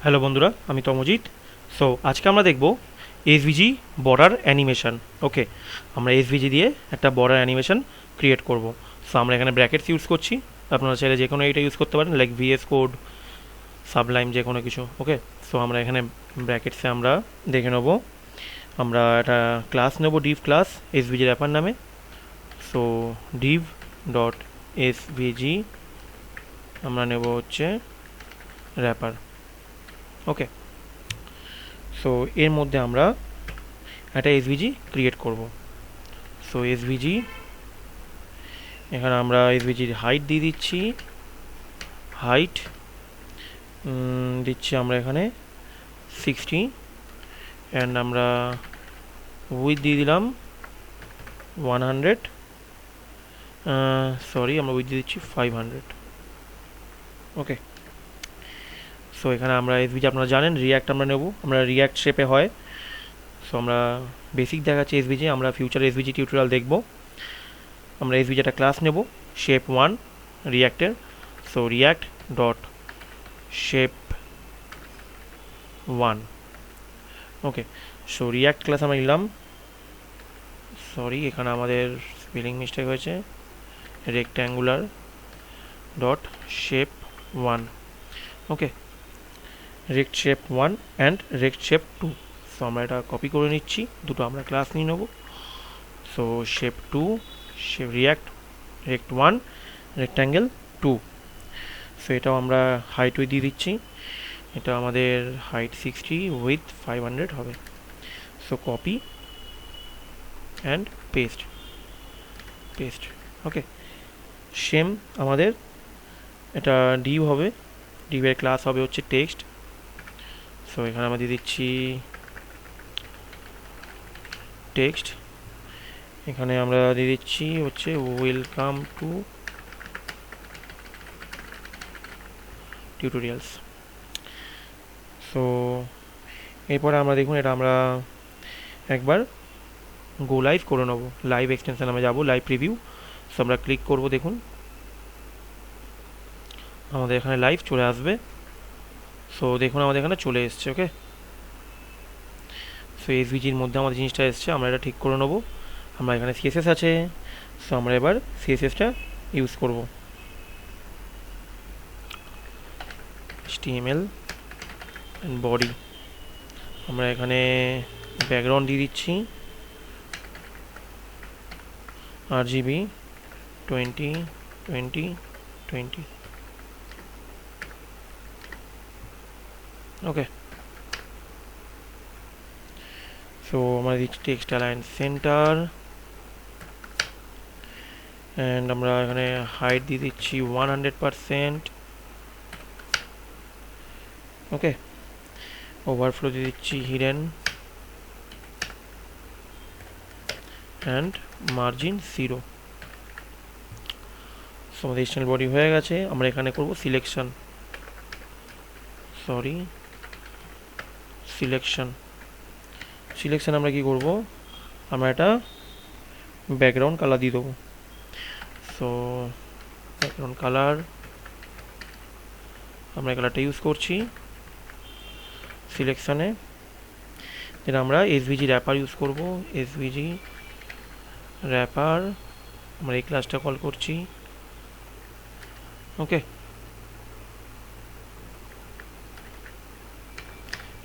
Hello বন্ধুরা, আমি Tamajit. So আজকে আমরা দেখব এসভিজি বর্ডার অ্যানিমেশন। ওকে, আমরা এসভিজি দিয়ে একটা বর্ডার অ্যানিমেশন ক্রিয়েট করব। সো আমরা এখানে ব্র্যাকেটস ইউজ করছি। আপনারা চাইলে যে কোনো এটা ইউজ করতে পারেন, লাইক ভিএস কোড, সাবলাইম, যে কোনো কিছু। ওকে, সো আমরা এখানে ব্র্যাকেটসে আমরা দেখে নেব, আমরা একটা ক্লাস নেব, ডিভ ক্লাস এসভিজি র্যাপার নামে। সো ডিভ ডট এসভিজি আমরা নেব হচ্ছে র্যাপার। ওকে, সো এর মধ্যে আমরা একটা এসভিজি ক্রিয়েট করব। সো এসভিজি, এখানে আমরা এসভিজির হাইট দিয়ে দিচ্ছি, হাইট দিচ্ছি আমরা এখানে 60, অ্যান্ড আমরা উইথ দিয়ে দিলাম 100, সরি আমরা উইথ দিয়ে দিচ্ছি 500। ওকে, সো এখানে আমরা এসভিজি, আপনারা জানেন রিয়াক্ট আমরা নেব, আমরা রিয়াক্ট শেপে হয়। সো আমরা বেসিক দেখাচ্ছি এসভিজি, আমরা ফিউচার এসভিজি টিউটোরিয়াল দেখব। আমরা এসভিজি একটা ক্লাস নেব, শেপ 1 রিয়াক্টের। So react dot shape 1। Okay, so react class আমরা নিলাম, সরি এখানে আমাদের স্পেলিং মিস্টেক হয়েছে, rectangular dot shape 1। Okay, rect shape 1 and rect shape 2। So আমরা এটা কপি করে নিচ্ছি, দুটো আমরা ক্লাস নিয়ে নেব। So shape 2, shape react rect 1 rectangle 2। So এটাও আমরা হাইট উইথ দিয়ে দিচ্ছি, এটা আমাদের হাইট 60 উইথ 500 হবে। So copy and paste, paste. Okay, same আমাদের এটা ডিভ হবে, ডিভের ক্লাস হবে হচ্ছে টেক্সট। সো এখানে আমরা দিয়ে দিচ্ছি টেক্সট, এখানে আমরা দিয়ে দিচ্ছি হচ্ছে ওয়েলকাম টু টিউটোরিয়ালস। সো এরপরে আমরা দেখুন, এটা আমরা একবার গো লাইভ করে নেবো, লাইভ এক্সটেনশন আমরা যাবো, লাইভ প্রিভিউ। সো আমরা ক্লিক করব, দেখুন আমাদের এখানে লাইভ চলে আসবে। সো দেখুন আমাদের এখানে চলে এসছে। ওকে, সো এসভিজির মধ্যে আমাদের জিনিসটা এসছে, আমরা এটা ঠিক করে নেবো। আমরা এখানে সিএসএস আছে, সো আমরা এবার সিএসএসটা ইউজ করব। HTML অ্যান্ড বডি, আমরা এখানে ব্যাকগ্রাউন্ড দিয়ে দিচ্ছি RGB 202020। ওকে, সো আমরা দিচ্ছি টেক্সট অ্যালাইন সেন্টার, অ্যান্ড আমরা এখানে হাইট দিয়ে দিচ্ছি 100%। ওকে, ওভারফ্লো দিয়ে দিচ্ছি হিডেন, অ্যান্ড মার্জিন 0। সো আমাদের এক্সটার্নাল বডি হয়ে গেছে। আমরা এখানে করব সিলেকশন, সরি সিলেকশন, সিলেকশন আমরা কি করব, আমরা একটা ব্যাকগ্রাউন্ড কালার দিয়ে দেবো। সো ব্যাকগ্রাউন্ড কালার, আমরা কালারটা ইউজ করছি সিলেকশনে। দেন আমরা এসভিজি র্যাপার ইউজ করব, এসভিজি র্যাপার, আমরা এই ক্লাসটা কল করছি। ওকে,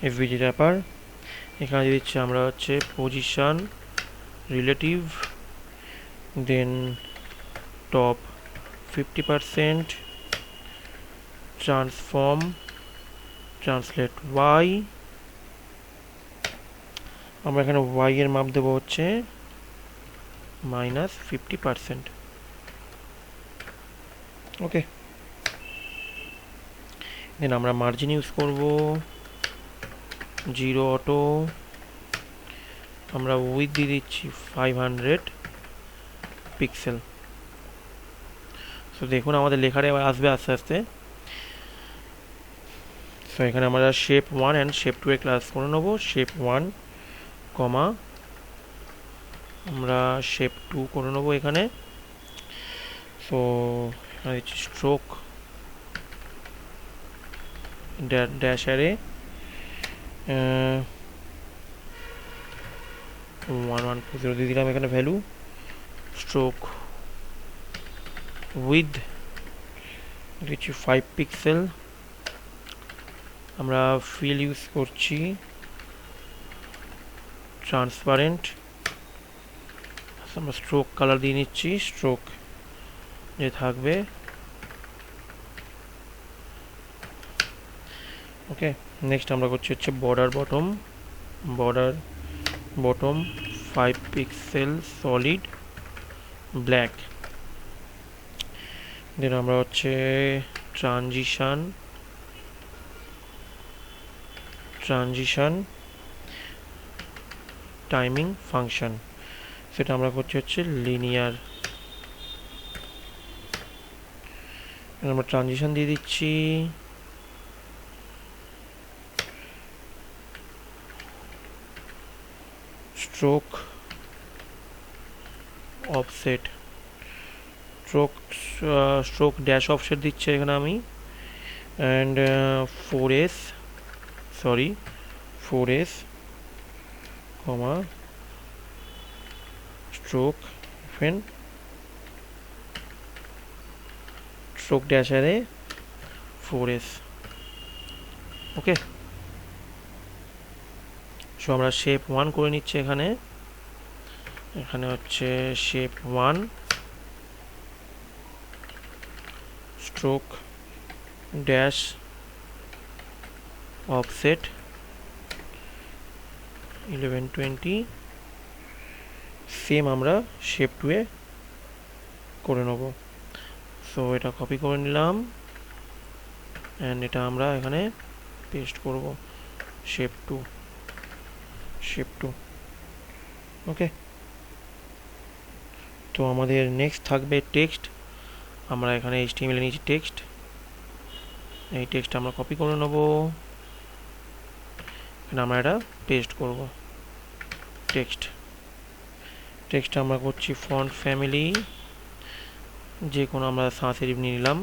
এসভিজি র্যাপার, এখানে দিচ্ছি আমরা হচ্ছে পজিশন রিলেটিভ, দেন টপ 50%, ট্রান্সফর্ম ট্রান্সলেট ওয়াই, আমরা এখানে ওয়াই এর মাপ দেবো হচ্ছে -50%। ওকে, দেন আমরা মার্জিন ইউজ করব 0 অটো, আমরা উইথ দিয়ে দিচ্ছি 500 পিক্সেল। সো দেখুন আমাদের লেখাটা এবার আসবে আস্তে আস্তে। সো এখানে আমরা শেপ 1 অ্যান্ড শেপ 2 এর ক্লাস করে নেবো, শেপ 1 কমা আমরা শেপ 2 করে নেবো এখানে। সো এখানে দিচ্ছি স্ট্রোক ড্যাশ অ্যারে 1140 দিয়ে দিলাম এখানে ভ্যালু। স্ট্রোক উইথ দিচ্ছি 5 পিক্সেল। আমরা ফিল ইউজ করছি ট্রান্সপারেন্ট। আমরা স্ট্রোক কালার দিয়ে নিচ্ছি, স্ট্রোক যে থাকবে। ওকে, নেক্সট আমরা করছি হচ্ছে border bottom 5 pixel solid black. Then আমরা হচ্ছে ট্রানজিশন টাইমিং ফাংশন, সেটা আমরা করছি হচ্ছে লিনিয়ার। আমরা ট্রানজিশন দিয়ে দিচ্ছি stroke offset, stroke dash offset দিচ্ছে এখানে আমি। And 4s comma stroke dash array 4s। Okay, so আমরা শেপ 1 করে নিচ্ছি এখানে হচ্ছে shape 1 stroke dash offset 1120। Same আমরা শেপ 2 এ করে নেব। সো এটা কপি করে নিলাম অ্যান্ড এটা আমরা এখানে পেস্ট করব শেপ 2। ওকে, তো আমাদের নেক্সট থাকবে টেক্সট। আমরা এখানে HTML নিয়েছি টেক্সট, এই টেক্সট আমরা কপি করে নেব, এখানে আমরা এটা পেস্ট করব। টেক্সট আমরা করছি ফন্ট ফ্যামিলি, যে কোনো আমরা sans serif নিয়ে নিলাম।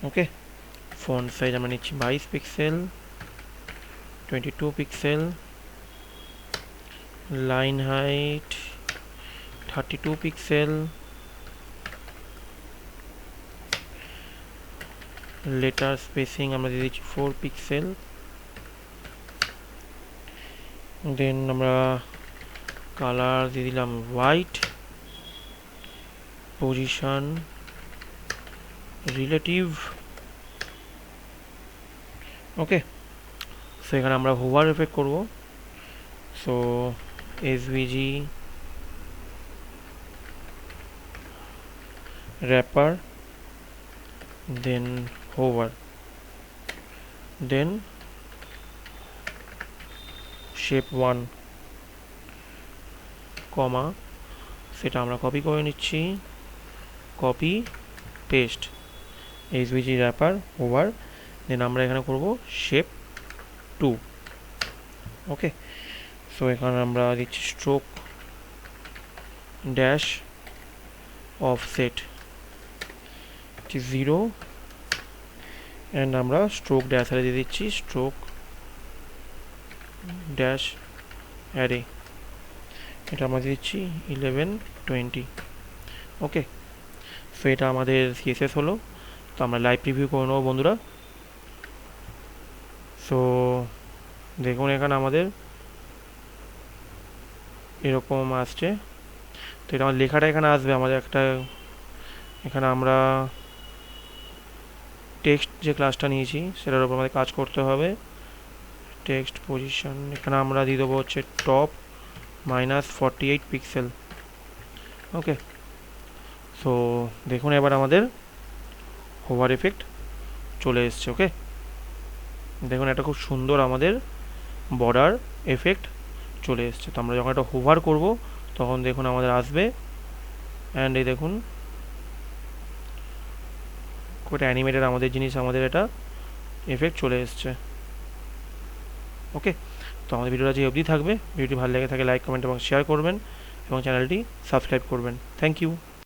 ওকে, ফন্ট সাইজ আমরা নিচ্ছি 22 pixel 22 pixel, line height 32 pixel, letter spacing আমরা দিয়ে দিচ্ছি 4 পিক্সেল। দেন আমরা কালার দিয়ে দিলাম white, position relative. Okay, so এখানে আমরা হোভার এফেক্ট করব। সো SVG wrapper, then hover, then shape 1 comma, সেটা আমরা কপি করে নিচ্ছি, copy paste SVG wrapper hover, then আমরা এখানে করব shape 2। ওকে, সো এখানে আমরা দিচ্ছি স্ট্রোক ড্যাশ অফসেট 0 অ্যান্ড আমরা স্ট্রোক ড্যাশ অ্যারে দিয়ে দিচ্ছি স্ট্রোক ড্যাশ অ্যারে, এটা আমরা দিচ্ছি 1120। ওকে, সো এটা আমাদের CSS হলো। তো আমরা লাইভ প্রিভিউ করে নেবো বন্ধুরা। সো দেখুন এখানে আমাদের এরকম আসছে। তো এটা আমার লেখাটা এখানে আসবে আমাদের একটা, এখানে আমরা টেক্সট যে ক্লাসটা নিয়েছি সেটার উপর আমাদের কাজ করতে হবে। টেক্সট পজিশন এখানে আমরা দিয়ে দেবো হচ্ছে টপ -48 পিক্সেল। ওকে, সো দেখুন এবার আমাদের হোভার এফেক্ট চলে এসছে। ওকে, দেখুন এটা খুব সুন্দর আমাদের বর্ডার এফেক্ট চলে এসছে। তো আমরা যখন এটা হোভার করব তখন দেখুন আমাদের আসবে, অ্যান্ড এই দেখুন এটা অ্যানিমেটেড আমাদের জিনিস, আমাদের এটা এফেক্ট চলে এসছে। ওকে, তো আমাদের ভিডিওটা যে অবধি থাকবে, ভিডিওটি ভালো লেগে থাকে লাইক কমেন্ট এবং শেয়ার করবেন এবং চ্যানেলটি সাবস্ক্রাইব করবেন। Thank you.